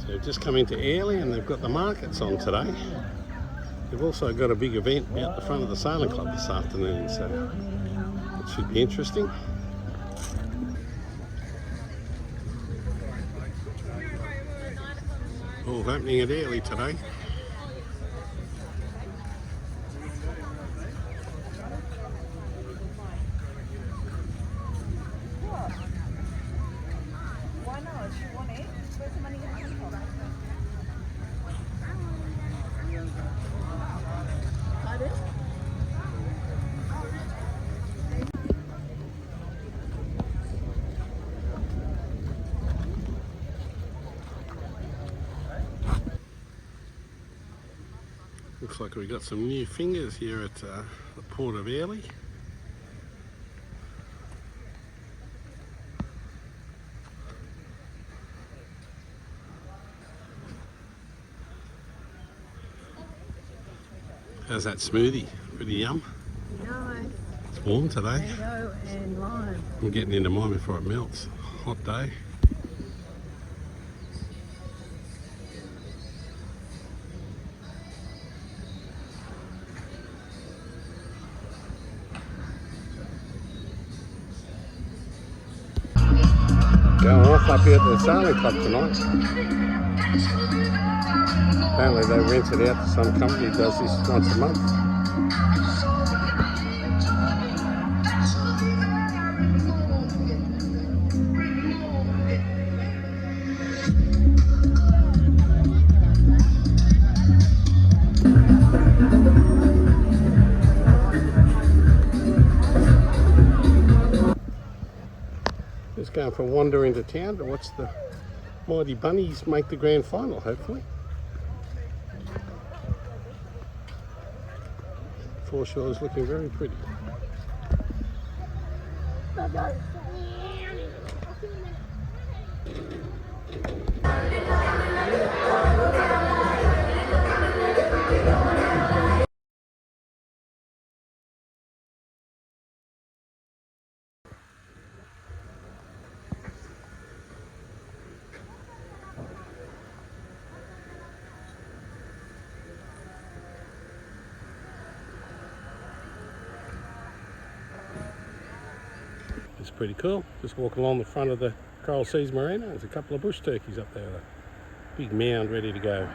So we've just come into Airlie and they've got the markets on today. They've also got a big event out the front of the sailing club this afternoon, so it should be interesting. All happening at Airlie today. Looks like we've got some new fingers here at the port of Airlie. How's that smoothie? Pretty yum. Nice. It's warm today. Mango and lime. I'm getting into mine before it melts. Hot day. Going off up here at the sailing club tonight. Apparently they rent it out to some company who does this once a month. Just going for a wander into town to watch the Mighty Bunnies make the grand final, hopefully. Foreshore is looking very pretty. It's pretty cool. Just walking along the front of the Coral Seas Marina. There's a couple of bush turkeys up there with a big mound ready to go.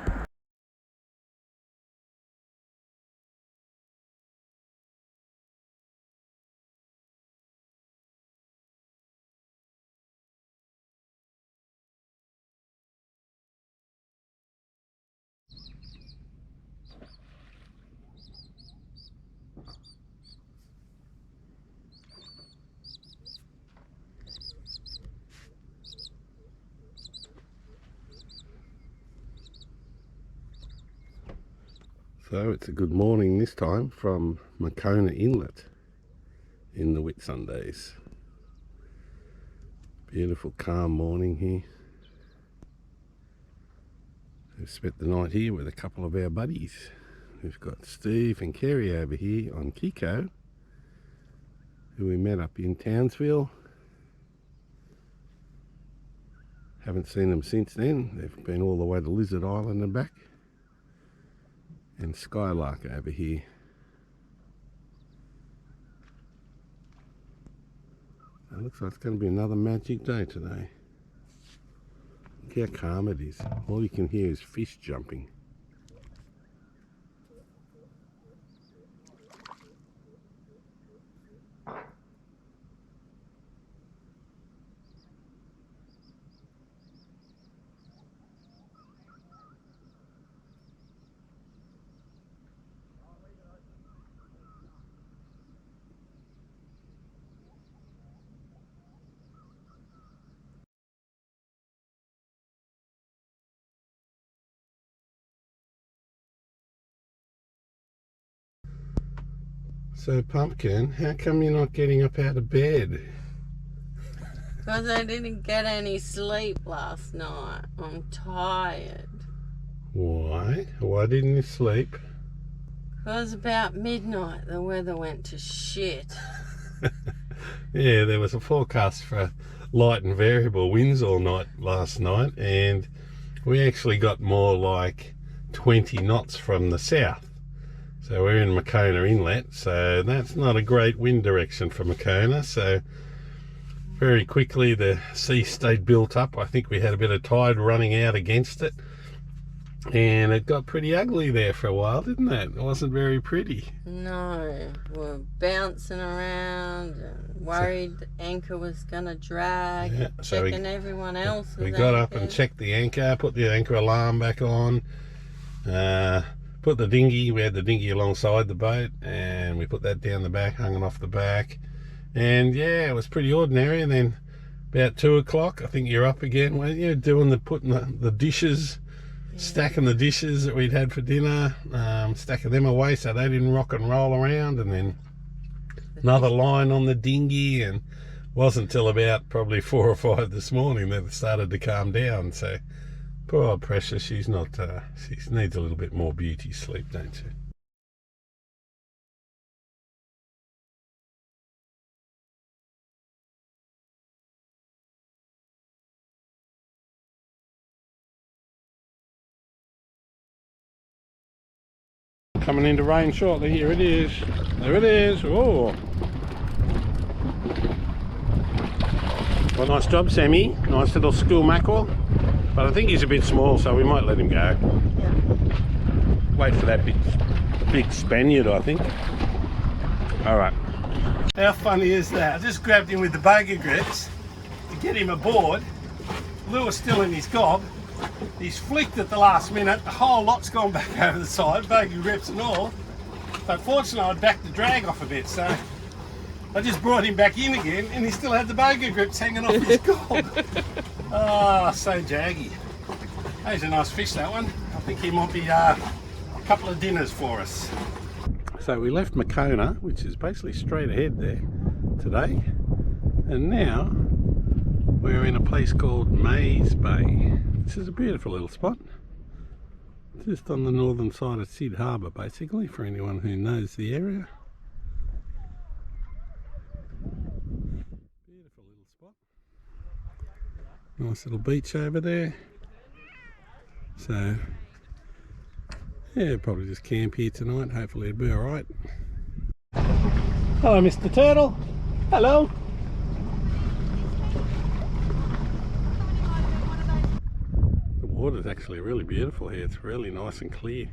So it's a good morning this time from Macona Inlet in the Whitsundays. Beautiful calm morning here. We've spent the night here with a couple of our buddies. We've got Steve and Kerry over here on Kiko, who we met up in Townsville. Haven't seen them since then. They've been all the way to Lizard Island and back. And Skylark over here. It looks like it's going to be another magic day today. Look how calm it is. All you can hear is fish jumping. So Pumpkin, how come you're not getting up out of bed? Because I didn't get any sleep last night. I'm tired. Why? Why didn't you sleep? Because about midnight the weather went to shit. Yeah, there was a forecast for light and variable winds all night last night, and we actually got more like 20 knots from the south. So we're in Macona Inlet, so that's not a great wind direction for Macona. So very quickly the sea stayed built up. I think we had a bit of tide running out against it, and it got pretty ugly there for a while, didn't it? It wasn't very pretty. No, we're bouncing around and worried the anchor was going to drag, Yeah, so checking everyone else's we got up and anchors. checked the anchor, put the anchor alarm back on, put the dinghy, we had the dinghy alongside the boat, and we put that down the back, hung it off the back, and yeah, it was pretty ordinary. And then about 2 o'clock, I think you're up again, weren't you, putting the dishes, stacking the dishes that we'd had for dinner, stacking them away so they didn't rock and roll around, and then another line on the dinghy. And wasn't till about probably 4 or 5 this morning that it started to calm down. So poor Precious, she's not, she needs a little bit more beauty sleep, don't she? Coming into rain shortly. Here it is. There it is. Oh. Well, nice job, Sammy. Nice little school mackerel. But I think he's a bit small, so we might let him go. Yeah. Wait for that big Spaniard, I think. All right. How funny is that? I just grabbed him with the boga grips to get him aboard. Lure's still in his gob. He's flicked at the last minute. The whole lot's gone back over the side, boga grips and all. But fortunately, I'd backed the drag off a bit, so I just brought him back in again, and he still had the boga grips hanging off his gob. Oh, so jaggy. That's a nice fish, that one. I think he might be a couple of dinners for us. So we left Macona, which is basically straight ahead there today, and now we're in a place called Maize Bay. This is a beautiful little spot, just on the northern side of Syd Harbour, basically, for anyone who knows the area. Beautiful little spot. Nice little beach over there. So yeah, probably just camp here tonight. Hopefully it'll be alright. Hello, Mr. Turtle. Hello. The water's actually really beautiful here. It's really nice and clear.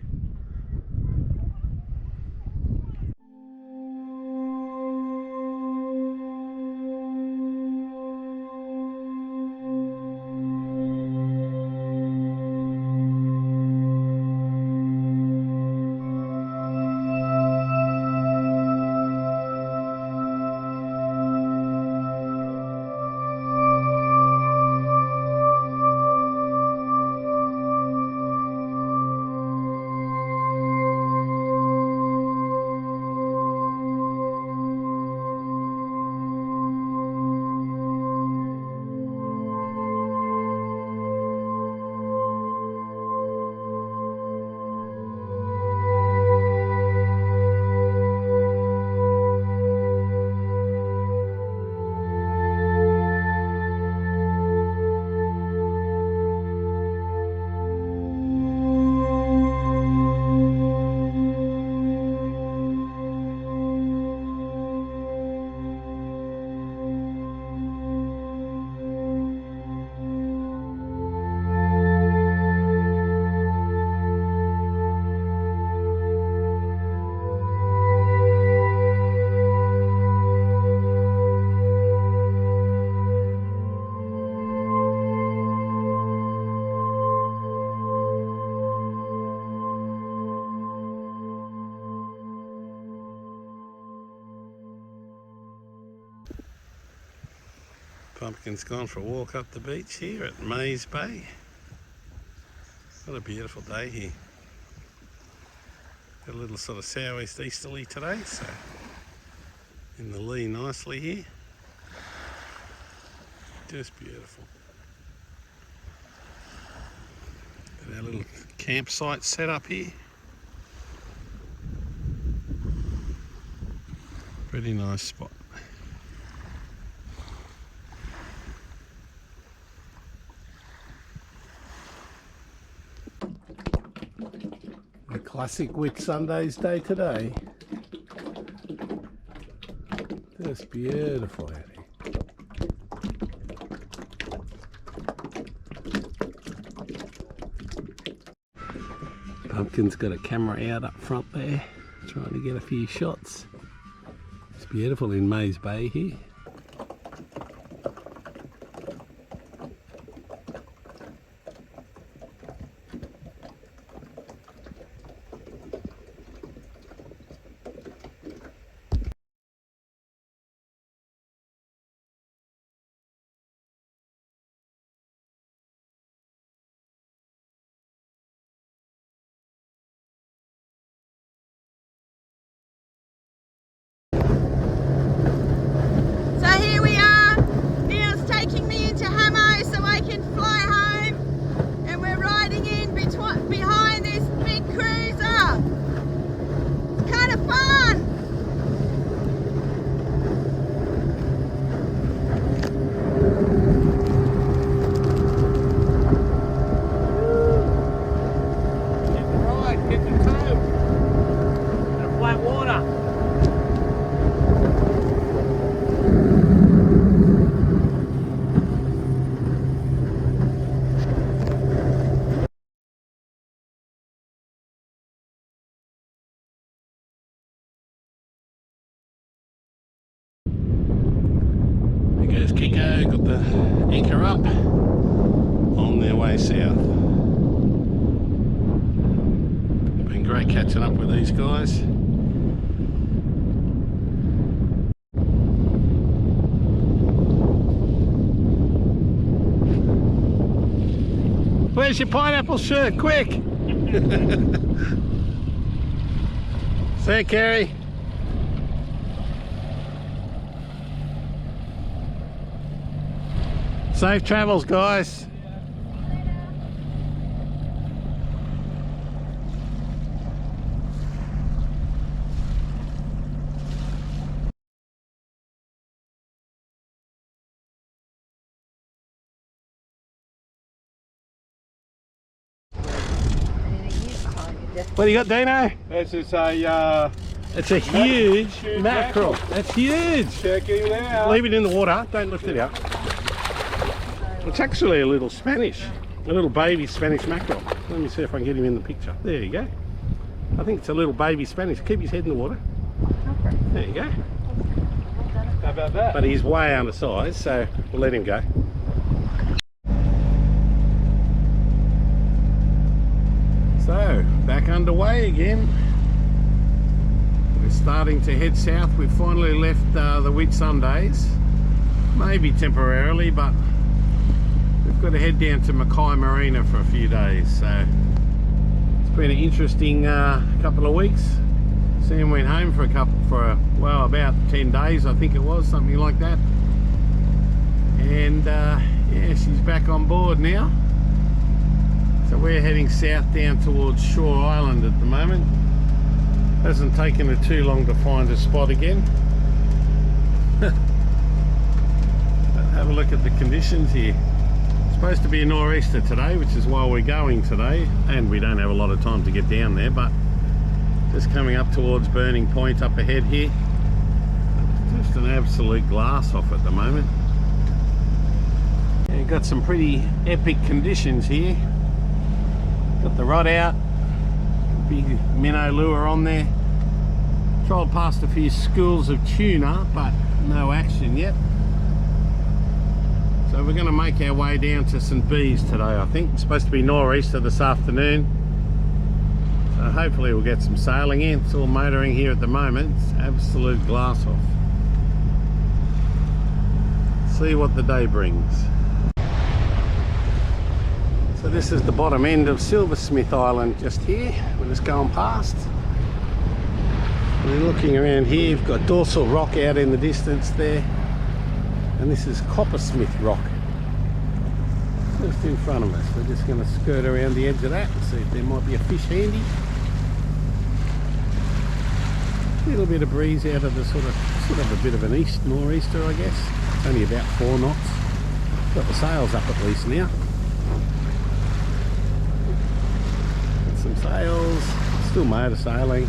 Pumpkin's gone for a walk up the beach here at Maize Bay. What a beautiful day here. Got a little sort of southeast easterly today, so in the lee nicely here. Just beautiful. Got our little campsite set up here. Pretty nice spot. Classic Whitsundays day today. Just beautiful out here. Pumpkin's got a camera out up front there, trying to get a few shots. It's beautiful in Maize Bay here. There's Kiko, got the anchor up, on their way south. Been great catching up with these guys. Where's your pineapple shirt? Quick! See you, Carrie. Safe travels, guys. What do you got, Dino? This is a it's a huge mackerel. That's huge. Checking it out. Leave it in the water. Don't lift it out. It's actually a little Spanish, a little baby Spanish mackerel. Let me see if I can get him in the picture. There you go. I think it's a little baby Spanish. Keep his head in the water. Okay. There you go. How about that? But he's way undersized, so we'll let him go. So, back underway again. We're starting to head south. We've finally left the Whitsundays. Maybe temporarily, but we've got to head down to Mackay Marina for a few days. So, it's been an interesting couple of weeks. Sam went home for well, about 10 days, I think it was, something like that. And yeah, she's back on board now. So we're heading south down towards Shore Island at the moment. Hasn't taken it too long to find a spot again. But have a look at the conditions here. It's supposed to be a nor'easter today, which is why we're going today, and we don't have a lot of time to get down there, but just coming up towards Burning Point up ahead here. Just an absolute glass off at the moment. Yeah, got some pretty epic conditions here. Got the rod out, big minnow lure on there. Trolled past a few schools of tuna, but no action yet. So we're going to make our way down to St. Bees today, I think. It's supposed to be nor'easter this afternoon. So hopefully we'll get some sailing in. It's all motoring here at the moment. It's absolute glass off. See what the day brings. So this is the bottom end of Silversmith Island just here. We're just going past. We're looking around here. You've got Dorsal Rock out in the distance there. And this is Coppersmith Rock. Just in front of us. We're just going to skirt around the edge of that and see if there might be a fish handy. A little bit of breeze out of the sort of a bit of an east nor'easter, I guess. It's only about 4 knots. Got the sails up at least now. Some sails, Still motor sailing.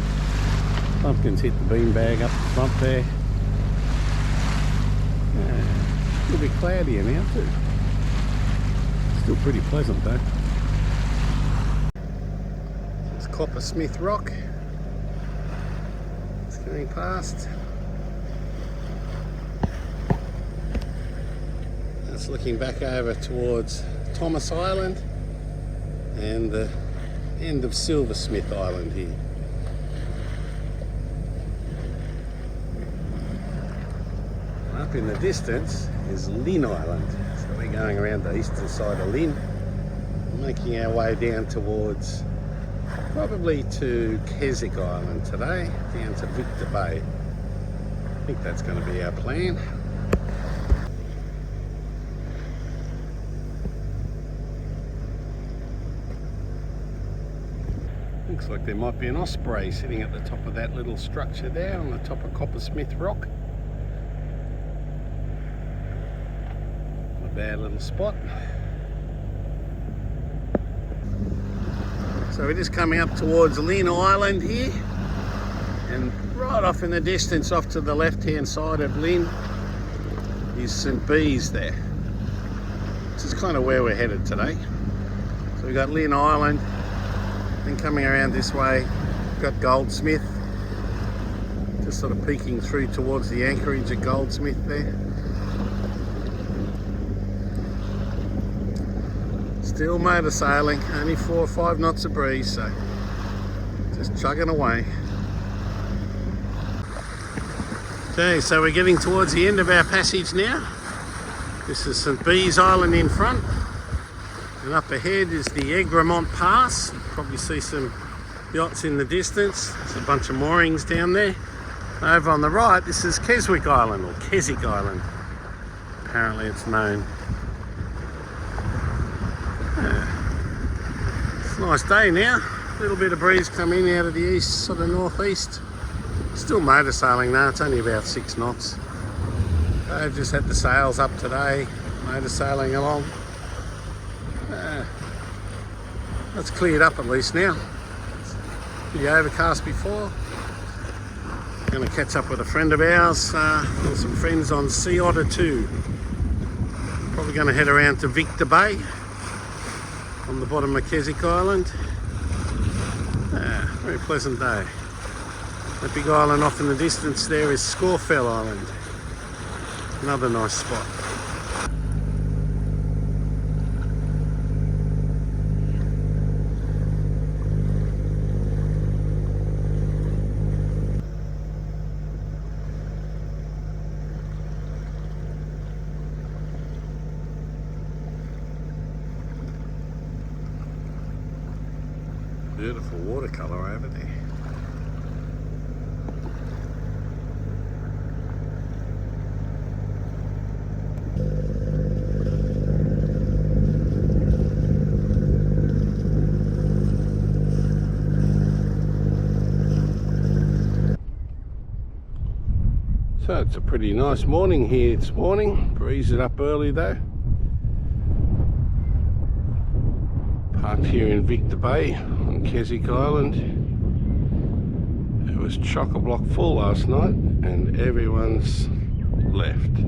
Pumpkins hit the beanbag up the front there. It'll be cloudier now too. Still pretty pleasant though. It's Coppersmith Rock. It's going past. It's looking back over towards Thomas Island and the end of Silversmith Island here. Up in the distance is Lynn Island. So we're going around the eastern side of Lynn, making our way down towards, probably to Keswick Island today, down to Victor Bay. I think that's going to be our plan. Looks like there might be an osprey sitting at the top of that little structure there on the top of Coppersmith Rock. Not a bad little spot. So we're just coming up towards Lynn Island here, and right off in the distance, off to the left hand side of Lynn, is St Bees there. This is kind of where we're headed today. So we've got Lynn Island. Then coming around this way, we've got Goldsmith, just sort of peeking through towards the anchorage at Goldsmith there. Still motor sailing, only 4 or 5 knots of breeze, so just chugging away. Okay, so we're getting towards the end of our passage now. This is St Bees Island in front. And up ahead is the Egremont Pass. You can probably see some yachts in the distance. There's a bunch of moorings down there. Over on the right, this is Keswick Island, or Keswick Island. Apparently it's known. It's a nice day now. A little bit of breeze coming out of the east, sort of northeast. Still motor sailing now, it's only about 6 knots. I've just had the sails up today, motor sailing along. It's cleared up at least now. It's pretty overcast before. Going to catch up with a friend of ours and some friends on Sea Otter 2. Probably going to head around to Victor Bay on the bottom of Keswick Island. Very pleasant day. That big island off in the distance there is Scorefell Island. Another nice spot. Beautiful watercolour over there. So it's a pretty nice morning here this morning. Breeze it up early though. Parked here in Victor Bay on Keswick Island. It was chock-a-block full last night and everyone's left.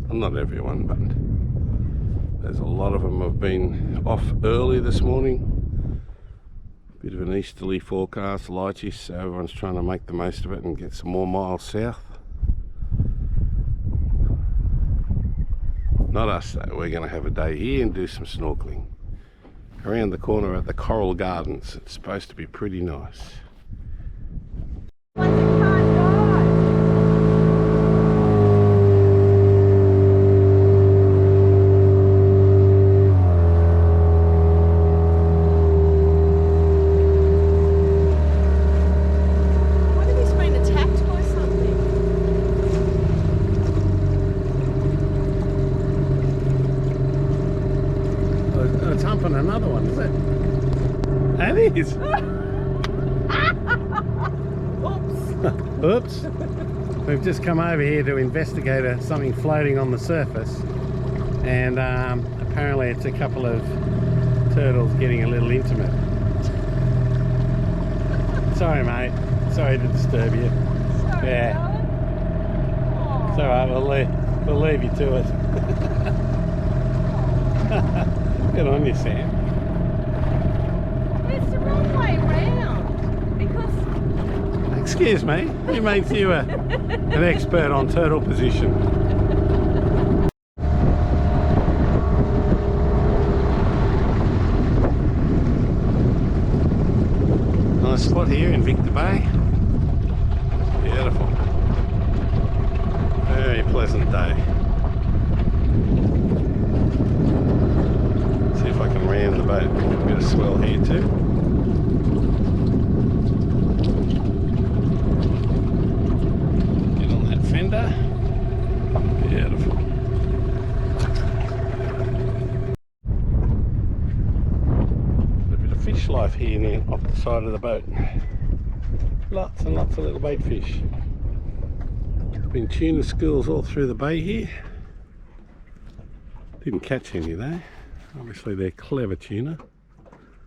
Well, not everyone, but there's a lot of them have been off early this morning. Bit of an easterly forecast, lightish, so everyone's trying to make the most of it and get some more miles south. Not us though, we're going to have a day here and do some snorkeling. Around the corner at the Coral Gardens. It's supposed to be pretty nice. Another one, is it? That is. Oops. Oops. We've just come over here to investigate something floating on the surface, and apparently it's a couple of turtles getting a little intimate. Sorry, mate. Sorry to disturb you. Sorry, Yeah. darling. It's alright, we'll leave you to it. Good on you, Sam. It's the wrong way round. Because Excuse me, who makes you an expert on turtle position? Nice spot here in Victor Bay. Beautiful. Very pleasant day. See if I can ram the boat. A bit of swell here too. Get on that fender. Beautiful. A bit of fish life here now off the side of the boat. Lots and lots of little bait fish. Been tuna schools all through the bay here. Didn't catch any though. Obviously they're clever tuna.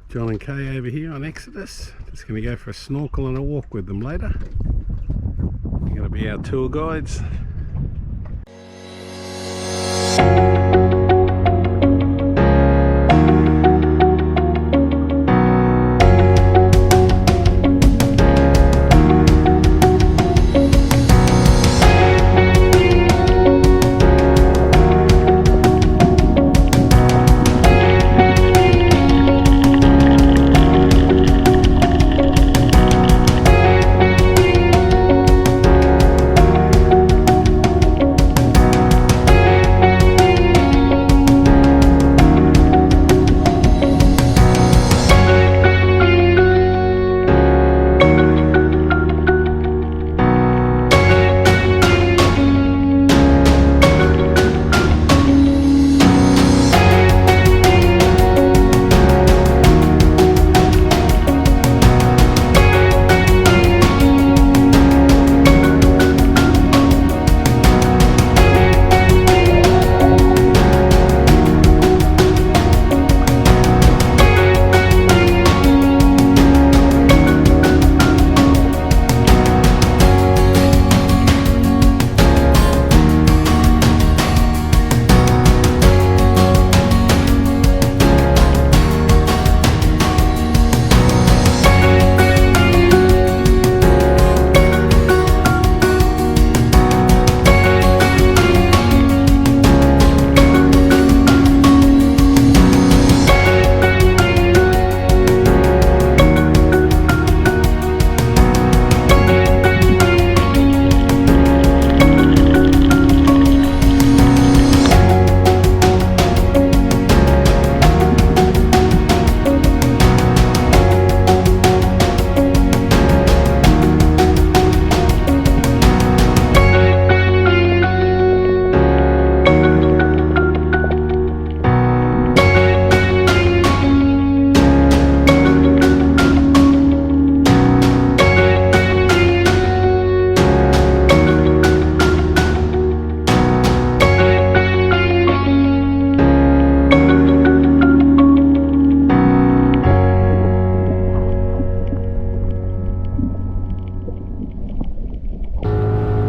John and Kay over here on Exodus. Just going to go for a snorkel and a walk with them later. They're going to be our tour guides.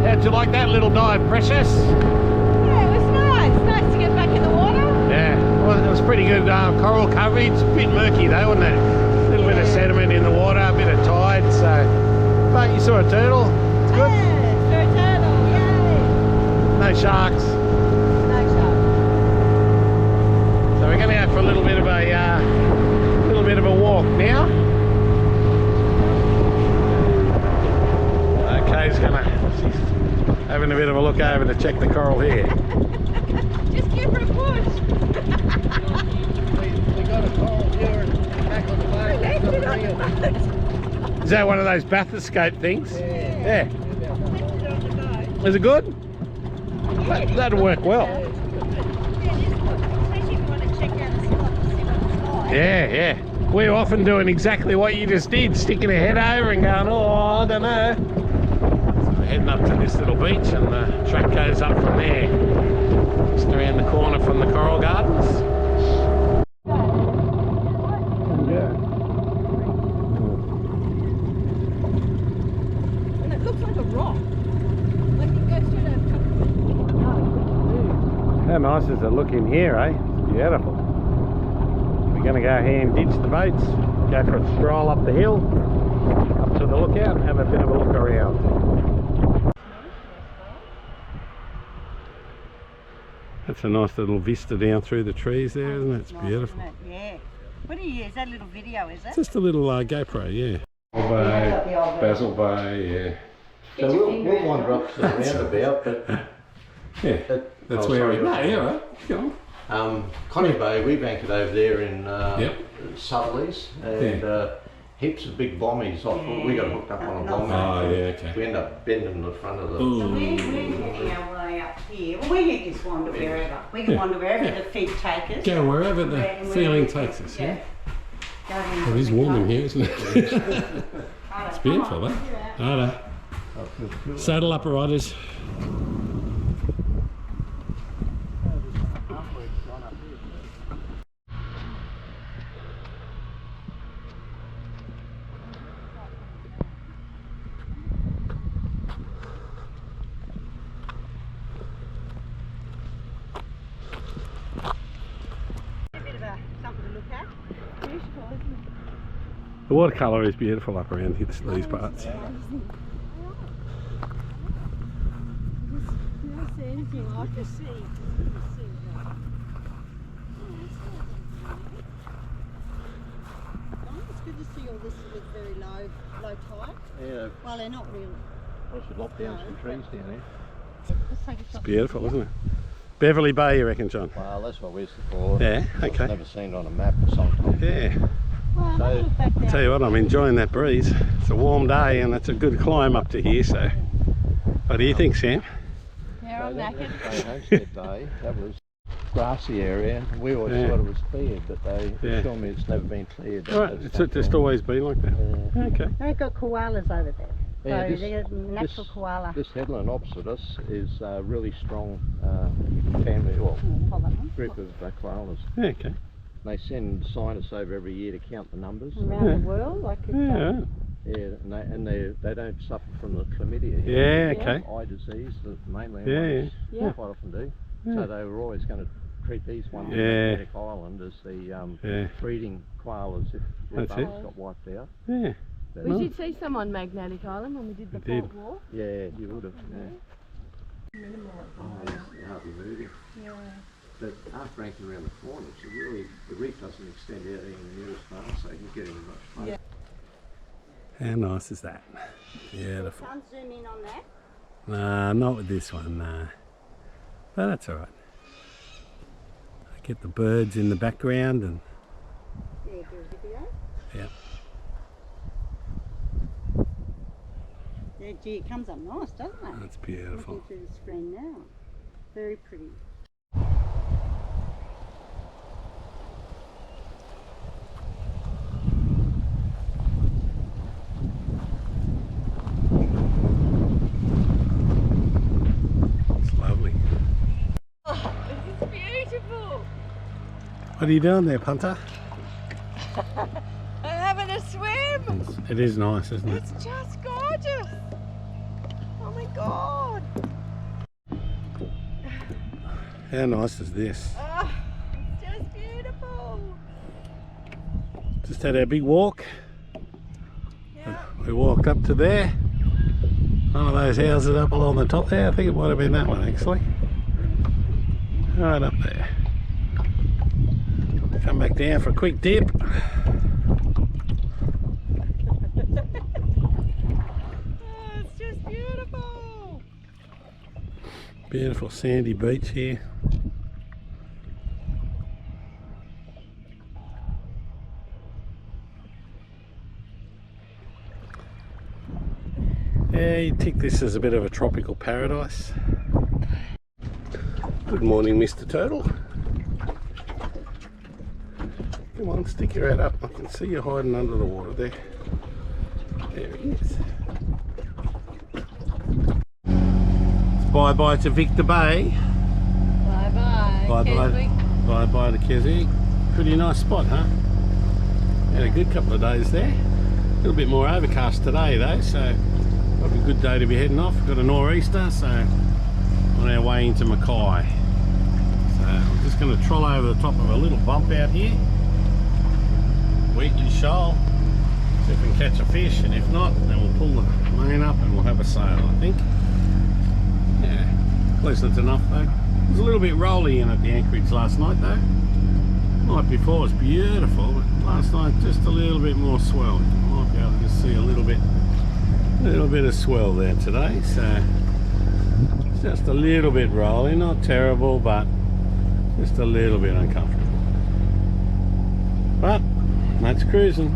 How'd you like that little dive, Precious? yeah, it was nice. Nice to get back in the water. Yeah, well, it was pretty good coral coverage. A bit murky though, wasn't it? A little bit of sediment in the water, a bit of tide, so... But you saw a turtle. It's good. Yeah, for a turtle, yay. No sharks. No shark. So we're going to go for a little bit of a walk now. Kay's she's having a bit of a look over to check the coral here. Just give her a push. We got a coral here back on the boat. Left it on the boat. Is that one of those bathoscope things? Yeah. Yeah. Left it on the boat. Is it good? That'll work well. Yeah, it is good. Especially if you want to check out a spot to see what it's like. Yeah. We're often doing exactly what you just did, sticking a head over and going, oh, I don't know. So we're heading up to this little beach and the track goes up from there. Just around the corner from the Coral Gardens. Yeah. How nice does it look in here, eh? It's beautiful. We're going to go here and ditch the boats, go for a stroll up the hill, up to the lookout, and have a bit of a look around. That's a nice little vista down through the trees there, isn't it? It's beautiful. Isn't it? Yeah. What do you use? That little video, is it? Just a little GoPro, yeah. Basil Bay, yeah. So we'll wander up to the roundabout, but Yeah, that's where we go. Yeah, right. Go on. Connie Bay, we've anchored over there in Yep. Southerlies, and heaps of big bommies. We got hooked up on a bomb. Oh, yeah, okay. We end up bending the front of the. So we're heading our way up here. Well, we can just wander wherever. We can wander wherever the feet take us. Go wherever the feeling takes us, yeah? It is warm in here, isn't it? It's beautiful, eh? Righto. Saddle up, riders. The watercolour is beautiful up around here, these parts. It's good to see all this with very low tide. Yeah. Well, they're not really. I should lop down some trees down there. It's beautiful, isn't it? Beverly Bay, you reckon, John? Well, that's what we used to call it. Yeah, okay. I've never seen it on a map or something. Yeah. Well, So- look back I'll there. tell you what, I'm enjoying that breeze. It's a warm day and it's a good climb up to here, so. What do you think, Sam? Yeah, I'm knackered. Homestead Bay, that was grassy area. We always Yeah. thought it was cleared, but they Yeah. tell me it's never been cleared. All right, it's just always been like that. Yeah. Okay. They've got koalas over there. Yeah, So this- there's natural koala. This headland opposite us is a really strong family, well, Hold that one. group of koalas. Yeah, okay. They send scientists over every year to count the numbers. Around Yeah. the world, like it's, Yeah, right. Yeah, and they don't suffer from the chlamydia. Yeah, okay. Eye disease that mainland Yeah, ones yeah. quite often do. Yeah. So they were always going to treat these ones Yeah. on Magnetic Island as the Yeah. breeding koalas if That's others it. got wiped out. Yeah. But We did see some on Magnetic Island when we did the We did. Fort War. yeah, you would have. Yeah. Oh, it's hardly moving. Yeah. But after anchoring around the corner, it's really, the reef doesn't extend out any near as far, so you can get in much fun. Yeah. How nice is that? Beautiful. Can't zoom in on that. Nah, not with this one, nah. But that's alright. I get the birds in the background and Yeah, do a video. yeah. Yeah, gee, it comes up nice, doesn't it? That's beautiful. Looking through the screen now. Very pretty. It's lovely. Oh, this is beautiful. What are you doing there, punter? I'm having a swim. It is nice, isn't it? It's just gorgeous. Oh my god. How nice is this? Oh, it's just beautiful. Just had our big walk. Yeah. We walked up to there. One of those houses up along the top there. I think it might have been that one actually. Right up there. Come back down for a quick dip. Oh, it's just beautiful. Beautiful sandy beach here. Yeah, you'd think this is a bit of a tropical paradise. Good morning, Mr. Turtle. Come on, stick your head up. I can see you hiding under the water there. There he is. Bye-bye to Victor Bay. Bye-bye. Bye-bye. Bye-bye to Keswick. Pretty nice spot, huh? Had a good couple of days there. A little bit more overcast today though, so probably a good day to be heading off. Got a nor'easter, so on our way into Mackay. just going to troll over the top of a little bump out here. Weekly shoal. See if we can catch a fish, and if not, then we'll pull the main up and we'll have a sail, I think. Yeah, pleasant enough though. It was a little bit rolly in at the anchorage last night though. Night before was beautiful, but last night just a little bit more swell. You might be able to just see a little bit of swell there today. So just a little bit rolly, not terrible, but just a little bit uncomfortable. But that's cruising.